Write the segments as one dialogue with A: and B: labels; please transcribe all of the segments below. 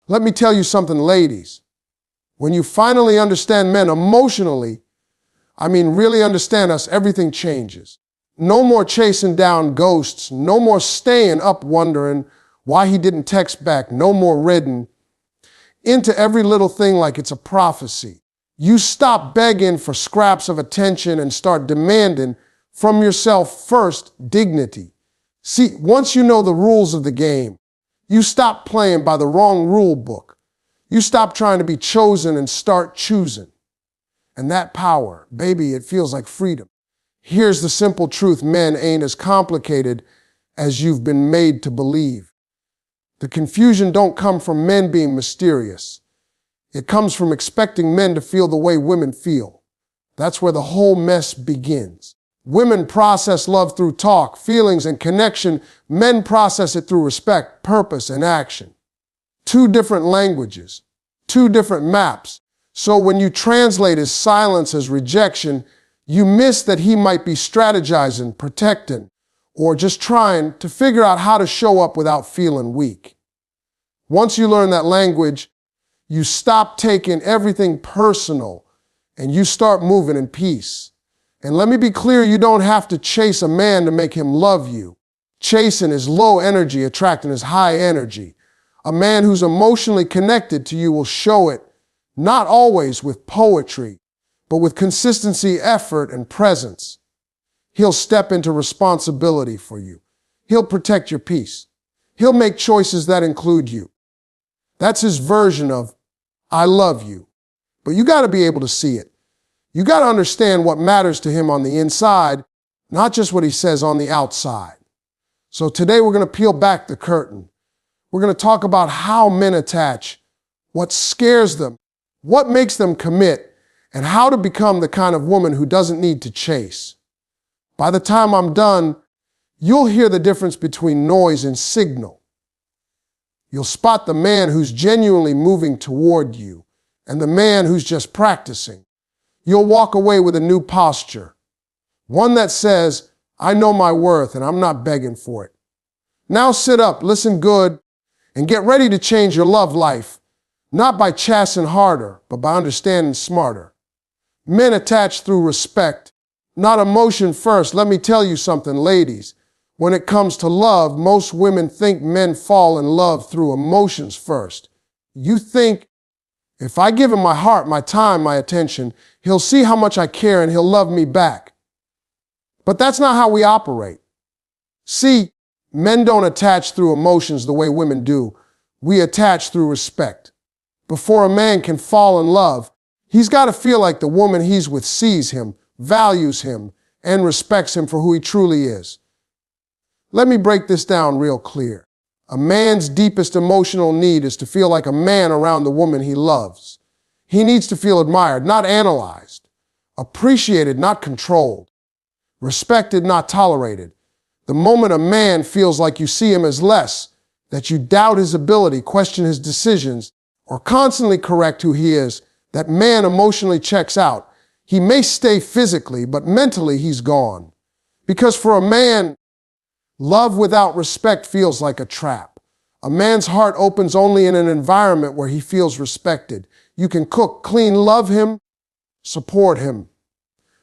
A: Let me tell you something, ladies. When you finally understand men emotionally, really understand us, everything changes. No more chasing down ghosts. No more staying up wondering why he didn't text back. No more reading into every little thing like it's a prophecy. You stop begging for scraps of attention and start demanding from yourself first dignity. See, once you know the rules of the game, you stop playing by the wrong rule book. You stop trying to be chosen and start choosing. And that power, baby, it feels like freedom. Here's the simple truth: men ain't as complicated as you've been made to believe. The confusion don't come from men being mysterious. It comes from expecting men to feel the way women feel. That's where the whole mess begins. Women process love through talk, feelings, and connection. Men process it through respect, purpose, and action. Two different languages, two different maps. So when you translate his silence as rejection, you miss that he might be strategizing, protecting, or just trying to figure out how to show up without feeling weak. Once you learn that language, you stop taking everything personal and you start moving in peace. And let me be clear, you don't have to chase a man to make him love you. Chasing is low energy, attracting is high energy. A man who's emotionally connected to you will show it, not always with poetry, but with consistency, effort, and presence. He'll step into responsibility for you. He'll protect your peace. He'll make choices that include you. That's his version of, I love you. But you got to be able to see it. You got to understand what matters to him on the inside, not just what he says on the outside. So today we're going to peel back the curtain. We're going to talk about how men attach, what scares them, what makes them commit, and how to become the kind of woman who doesn't need to chase. By the time I'm done, you'll hear the difference between noise and signal. You'll spot the man who's genuinely moving toward you and the man who's just practicing. You'll walk away with a new posture, one that says, I know my worth and I'm not begging for it. Now sit up, listen good, and get ready to change your love life, not by chasing harder, but by understanding smarter. Men attach through respect, not emotion first. Let me tell you something, ladies. When it comes to love, most women think men fall in love through emotions first. You think, if I give him my heart, my time, my attention, he'll see how much I care and he'll love me back. But that's not how we operate. See, men don't attach through emotions the way women do. We attach through respect. Before a man can fall in love, he's got to feel like the woman he's with sees him, values him, and respects him for who he truly is. Let me break this down real clear. A man's deepest emotional need is to feel like a man around the woman he loves. He needs to feel admired, not analyzed, appreciated, not controlled, respected, not tolerated. The moment a man feels like you see him as less, that you doubt his ability, question his decisions, or constantly correct who he is, that man emotionally checks out. He may stay physically, but mentally he's gone. Because for a man, love without respect feels like a trap. A man's heart opens only in an environment where he feels respected. You can cook, clean, love him, support him.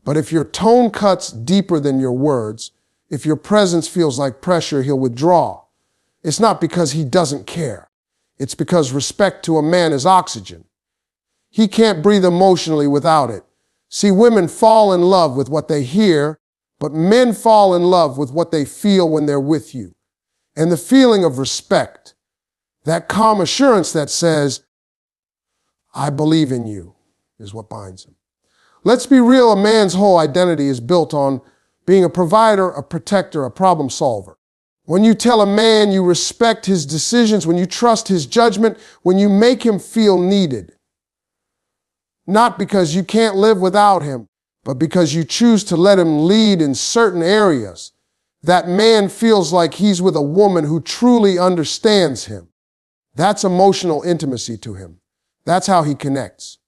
A: But if your tone cuts deeper than your words, if your presence feels like pressure, he'll withdraw. It's not because he doesn't care. It's because respect to a man is oxygen. He can't breathe emotionally without it. See, women fall in love with what they hear, but men fall in love with what they feel when they're with you. And the feeling of respect, that calm assurance that says, I believe in you, is what binds him. Let's be real, a man's whole identity is built on being a provider, a protector, a problem solver. When you tell a man you respect his decisions, when you trust his judgment, when you make him feel needed, not because you can't live without him, but because you choose to let him lead in certain areas, that man feels like he's with a woman who truly understands him. That's emotional intimacy to him. That's how he connects.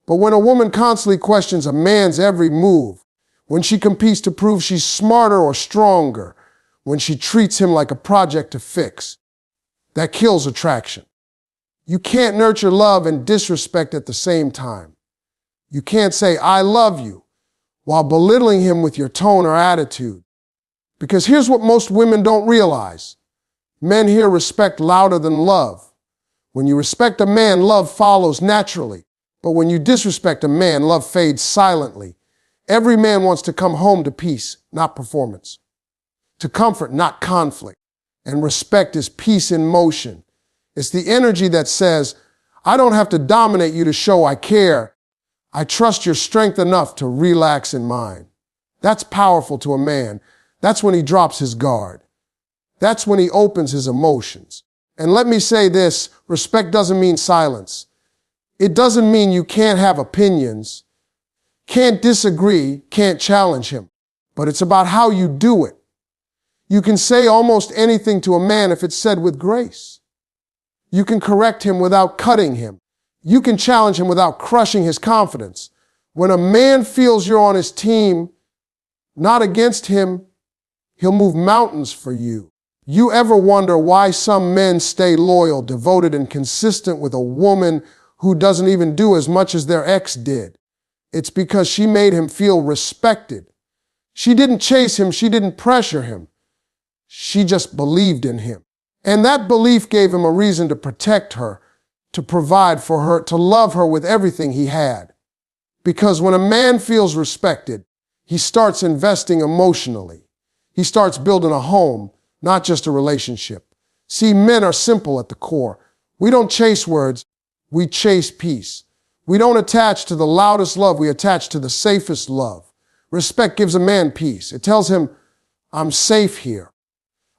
A: But when a woman constantly questions a man's every move, when she competes to prove she's smarter or stronger, when she treats him like a project to fix, that kills attraction. You can't nurture love and disrespect at the same time. You can't say, I love you, while belittling him with your tone or attitude. Because here's what most women don't realize. Men hear respect louder than love. When you respect a man, love follows naturally. But when you disrespect a man, love fades silently. Every man wants to come home to peace, not performance. To comfort, not conflict. And respect is peace in motion. It's the energy that says, I don't have to dominate you to show I care. I trust your strength enough to relax in mine. That's powerful to a man. That's when he drops his guard. That's when he opens his emotions. And let me say this, respect doesn't mean silence. It doesn't mean you can't have opinions, can't disagree, can't challenge him. But it's about how you do it. You can say almost anything to a man if it's said with grace. You can correct him without cutting him. You can challenge him without crushing his confidence. When a man feels you're on his team, not against him, he'll move mountains for you. You ever wonder why some men stay loyal, devoted, and consistent with a woman who doesn't even do as much as their ex did? It's because she made him feel respected. She didn't chase him. She didn't pressure him. She just believed in him. And that belief gave him a reason to protect her, to provide for her, to love her with everything he had. Because when a man feels respected, he starts investing emotionally. He starts building a home, not just a relationship. See, men are simple at the core. We don't chase words, we chase peace. We don't attach to the loudest love, we attach to the safest love. Respect gives a man peace. It tells him, I'm safe here.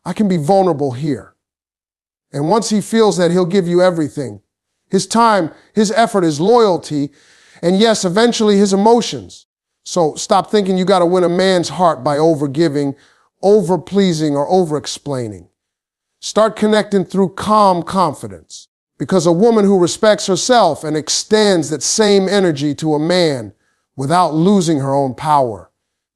A: I can be vulnerable here. And once he feels that, he'll give you everything. His time, his effort, his loyalty, and yes, eventually his emotions. So stop thinking you got to win a man's heart by overgiving, over-pleasing, or over-explaining. Start connecting through calm confidence. Because a woman who respects herself and extends that same energy to a man without losing her own power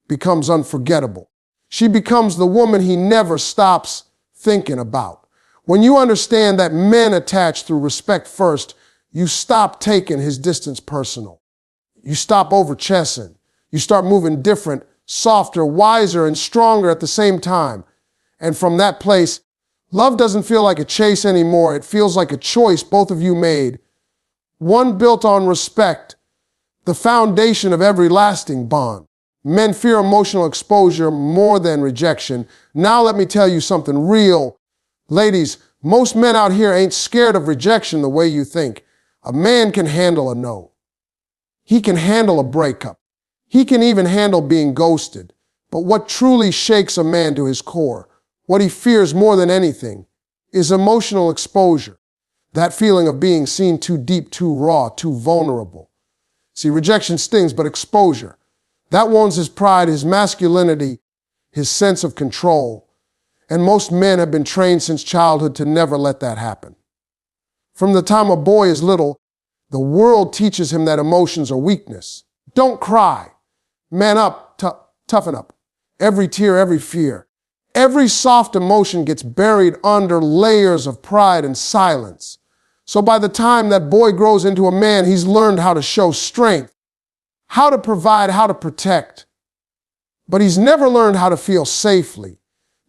A: becomes unforgettable. She becomes the woman he never stops thinking about. When you understand that men attach through respect first, you stop taking his distance personal. You stop over-chessing. You start moving different, softer, wiser, and stronger at the same time. And from that place, love doesn't feel like a chase anymore. It feels like a choice both of you made. One built on respect, the foundation of every lasting bond. Men fear emotional exposure more than rejection. Now let me tell you something real. Ladies, most men out here ain't scared of rejection the way you think. A man can handle a no. He can handle a breakup. He can even handle being ghosted. But what truly shakes a man to his core, what he fears more than anything, is emotional exposure. That feeling of being seen too deep, too raw, too vulnerable. See, rejection stings, but exposure, that wounds his pride, his masculinity, his sense of control. And most men have been trained since childhood to never let that happen. From the time a boy is little, the world teaches him that emotions are weakness. Don't cry. Man up, toughen up. Every tear, every fear, every soft emotion gets buried under layers of pride and silence. So by the time that boy grows into a man, he's learned how to show strength, how to provide, how to protect. But he's never learned how to feel safely.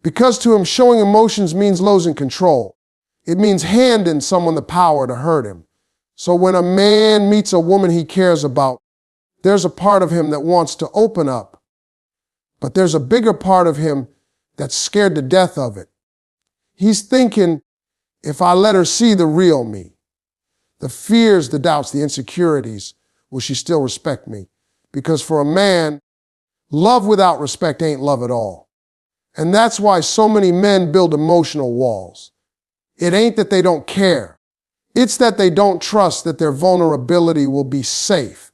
A: Because to him, showing emotions means losing control. It means handing someone the power to hurt him. So when a man meets a woman he cares about, there's a part of him that wants to open up. But there's a bigger part of him that's scared to death of it. He's thinking, if I let her see the real me, the fears, the doubts, the insecurities, will she still respect me? Because for a man, love without respect ain't love at all. And that's why so many men build emotional walls. It ain't that they don't care. It's that they don't trust that their vulnerability will be safe.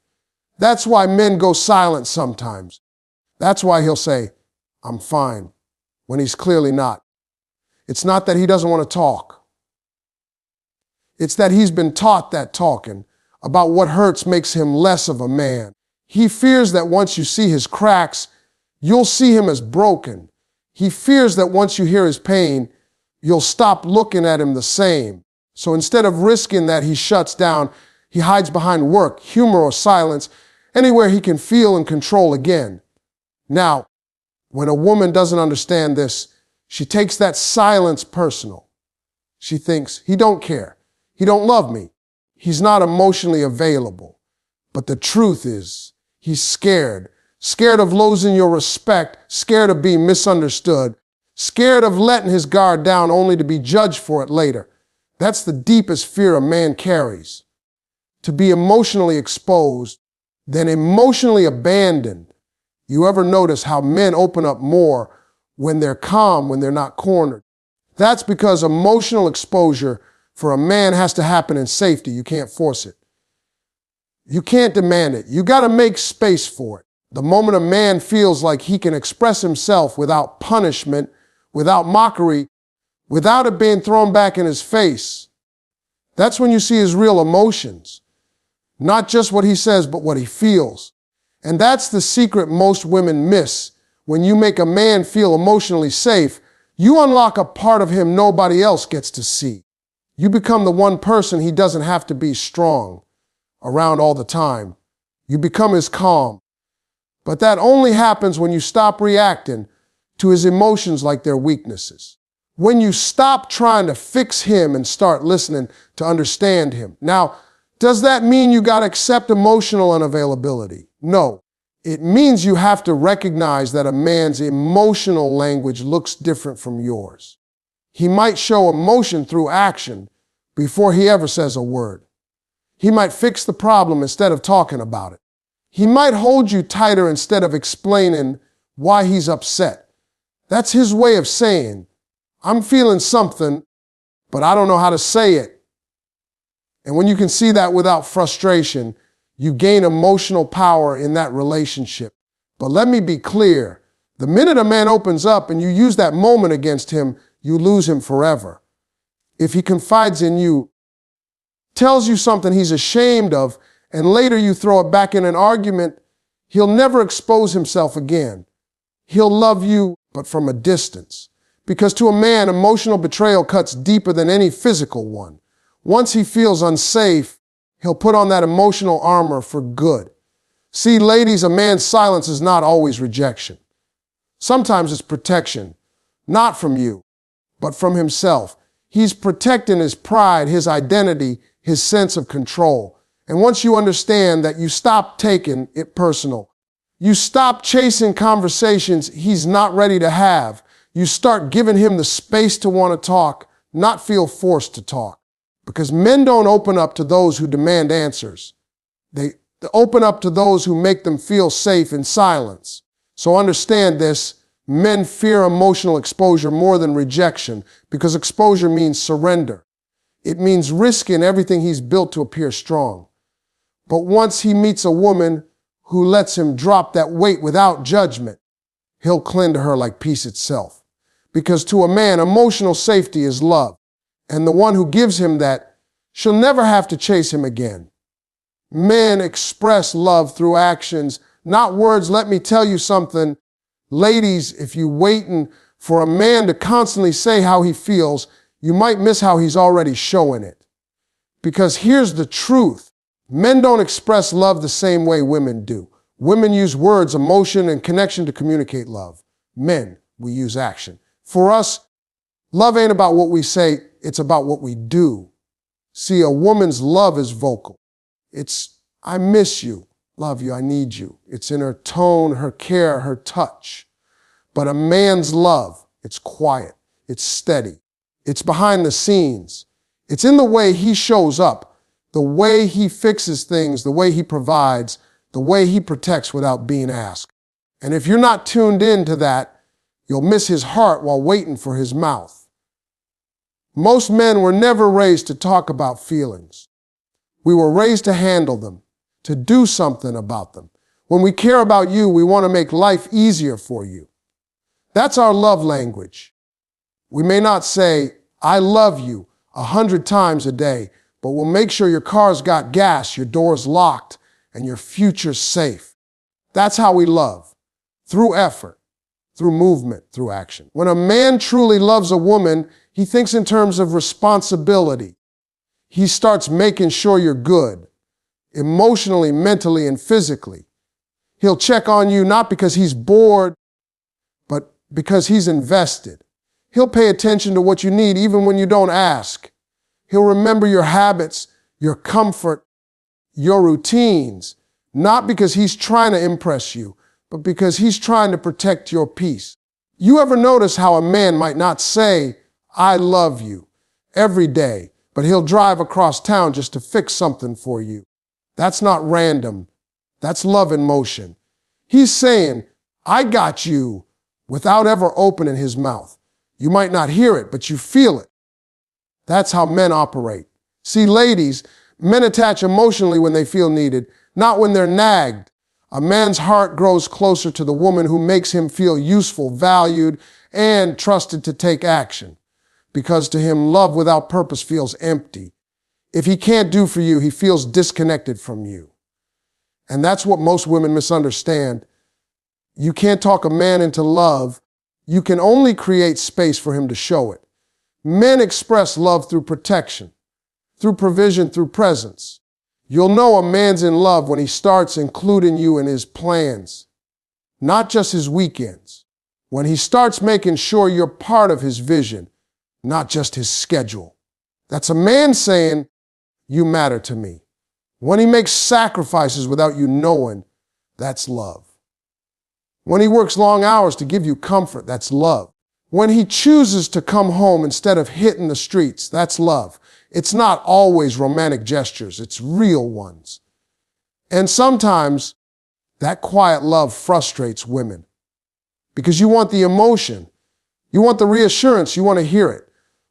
A: That's why men go silent sometimes. That's why he'll say, I'm fine, when he's clearly not. It's not that he doesn't want to talk. It's that he's been taught that talking about what hurts makes him less of a man. He fears that once you see his cracks, you'll see him as broken. He fears that once you hear his pain, you'll stop looking at him the same. So instead of risking that, he shuts down. He hides behind work, humor, or silence, anywhere he can feel and control again. Now, when a woman doesn't understand this, she takes that silence personal. She thinks, he don't care. He don't love me. He's not emotionally available. But the truth is, he's scared. Scared of losing your respect, scared of being misunderstood, scared of letting his guard down only to be judged for it later. That's the deepest fear a man carries. To be emotionally exposed, then emotionally abandoned. You ever notice how men open up more when they're calm, when they're not cornered? That's because emotional exposure for a man has to happen in safety. You can't force it. You can't demand it. You got to make space for it. The moment a man feels like he can express himself without punishment, without mockery, without it being thrown back in his face, that's when you see his real emotions. Not just what he says, but what he feels. And that's the secret most women miss. When you make a man feel emotionally safe, you unlock a part of him nobody else gets to see. You become the one person he doesn't have to be strong around all the time. You become his calm. But that only happens when you stop reacting to his emotions like they're weaknesses. When you stop trying to fix him and start listening to understand him. Now, does that mean you got to accept emotional unavailability? No. It means you have to recognize that a man's emotional language looks different from yours. He might show emotion through action before he ever says a word. He might fix the problem instead of talking about it. He might hold you tighter instead of explaining why he's upset. That's his way of saying, I'm feeling something, but I don't know how to say it. And when you can see that without frustration, you gain emotional power in that relationship. But let me be clear, the minute a man opens up and you use that moment against him, you lose him forever. If he confides in you, tells you something he's ashamed of, and later you throw it back in an argument, he'll never expose himself again. He'll love you, but from a distance. Because to a man, emotional betrayal cuts deeper than any physical one. Once he feels unsafe, he'll put on that emotional armor for good. See, ladies, a man's silence is not always rejection. Sometimes it's protection, not from you, but from himself. He's protecting his pride, his identity, his sense of control. And once you understand that, you stop taking it personal. You stop chasing conversations he's not ready to have. You start giving him the space to want to talk, not feel forced to talk. Because men don't open up to those who demand answers. They open up to those who make them feel safe in silence. So understand this, men fear emotional exposure more than rejection, because exposure means surrender. It means risking everything he's built to appear strong. But once he meets a woman who lets him drop that weight without judgment, he'll cling to her like peace itself. Because to a man, emotional safety is love. And the one who gives him that, she'll never have to chase him again. Men express love through actions, not words. Let me tell you something. Ladies, if you're waiting for a man to constantly say how he feels, you might miss how he's already showing it. Because here's the truth. Men don't express love the same way women do. Women use words, emotion, and connection to communicate love. Men, we use action. For us, love ain't about what we say, it's about what we do. See, a woman's love is vocal. It's, I miss you, love you, I need you. It's in her tone, her care, her touch. But a man's love, it's quiet, it's steady. It's behind the scenes. It's in the way he shows up, the way he fixes things, the way he provides, the way he protects without being asked. And if you're not tuned in to that, you'll miss his heart while waiting for his mouth. Most men were never raised to talk about feelings. We were raised to handle them, to do something about them. When we care about you, we want to make life easier for you. That's our love language. We may not say, I love you 100 times a day, but we'll make sure your car's got gas, your door's locked, and your future's safe. That's how we love, through effort, through movement, through action. When a man truly loves a woman, he thinks in terms of responsibility. He starts making sure you're good, emotionally, mentally, and physically. He'll check on you not because he's bored, but because he's invested. He'll pay attention to what you need even when you don't ask. He'll remember your habits, your comfort, your routines, not because he's trying to impress you, but because he's trying to protect your peace. You ever notice how a man might not say, "I love you," every day, but he'll drive across town just to fix something for you? That's not random. That's love in motion. He's saying, "I got you," without ever opening his mouth. You might not hear it, but you feel it. That's how men operate. See, ladies, men attach emotionally when they feel needed, not when they're nagged. A man's heart grows closer to the woman who makes him feel useful, valued, and trusted to take action. Because to him, love without purpose feels empty. If he can't do for you, he feels disconnected from you. And that's what most women misunderstand. You can't talk a man into love. You can only create space for him to show it. Men express love through protection, through provision, through presence. You'll know a man's in love when he starts including you in his plans, not just his weekends. When he starts making sure you're part of his vision, not just his schedule. That's a man saying, "You matter to me." When he makes sacrifices without you knowing, that's love. When he works long hours to give you comfort, that's love. When he chooses to come home instead of hitting the streets, that's love. It's not always romantic gestures, it's real ones. And sometimes that quiet love frustrates women because you want the emotion, you want the reassurance, you want to hear it.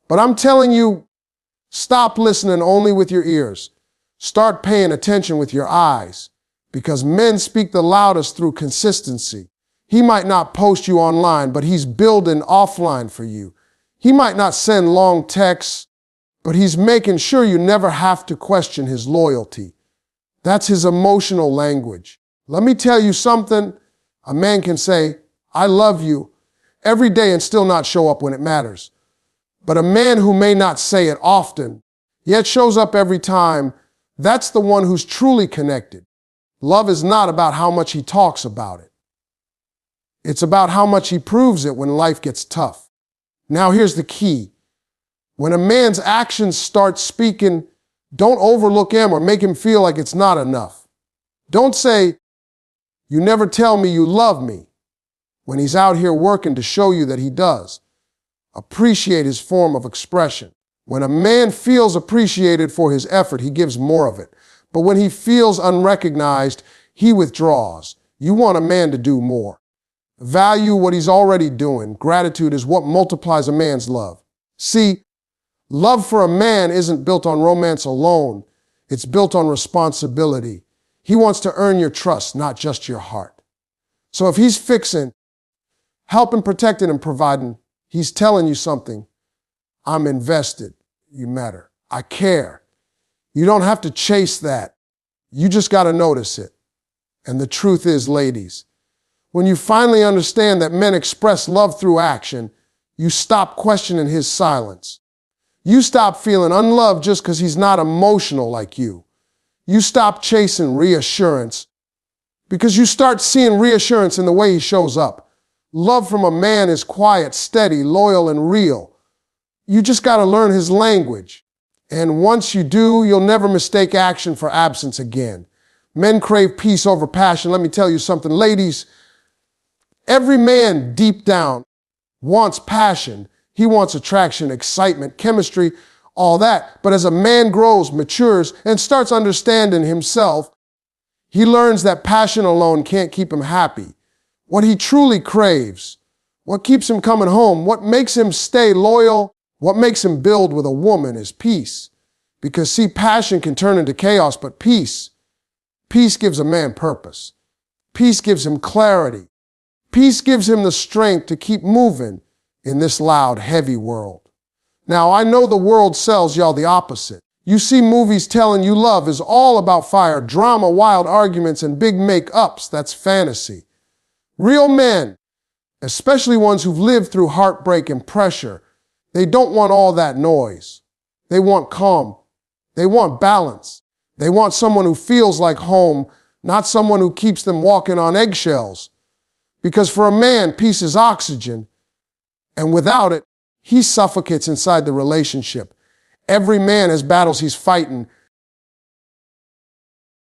A: But I'm telling you, stop listening only with your ears. Start paying attention with your eyes, because men speak the loudest through consistency. He might not post you online, but he's building offline for you. He might not send long texts, but he's making sure you never have to question his loyalty. That's his emotional language. Let me tell you something. A man can say, "I love you," every day and still not show up when it matters. But a man who may not say it often, yet shows up every time, that's the one who's truly connected. Love is not about how much he talks about it. It's about how much he proves it when life gets tough. Now here's the key. When a man's actions start speaking, don't overlook him or make him feel like it's not enough. Don't say, "You never tell me you love me," when he's out here working to show you that he does. Appreciate his form of expression. When a man feels appreciated for his effort, he gives more of it. But when he feels unrecognized, he withdraws. You want a man to do more. Value what he's already doing. Gratitude is what multiplies a man's love. See, love for a man isn't built on romance alone. It's built on responsibility. He wants to earn your trust, not just your heart. So if he's fixing, helping, protecting, and providing, he's telling you something. I'm invested. You matter. I care. You don't have to chase that. You just got to notice it. And the truth is, ladies, when you finally understand that men express love through action, you stop questioning his silence. You stop feeling unloved just because he's not emotional like you. You stop chasing reassurance because you start seeing reassurance in the way he shows up. Love from a man is quiet, steady, loyal, and real. You just got to learn his language. And once you do, you'll never mistake action for absence again. Men crave peace over passion. Let me tell you something, ladies. Every man deep down wants passion. He wants attraction, excitement, chemistry, all that. But as a man grows, matures, and starts understanding himself, he learns that passion alone can't keep him happy. What he truly craves, what keeps him coming home, what makes him stay loyal, what makes him build with a woman is peace. Because see, passion can turn into chaos, but peace gives a man purpose. Peace gives him clarity. Peace gives him the strength to keep moving in this loud, heavy world. Now, I know the world sells y'all the opposite. You see movies telling you love is all about fire, drama, wild arguments, and big make-ups. That's fantasy. Real men, especially ones who've lived through heartbreak and pressure, they don't want all that noise. They want calm. They want balance. They want someone who feels like home, not someone who keeps them walking on eggshells. Because for a man, peace is oxygen, and without it, he suffocates inside the relationship. Every man has battles he's fighting,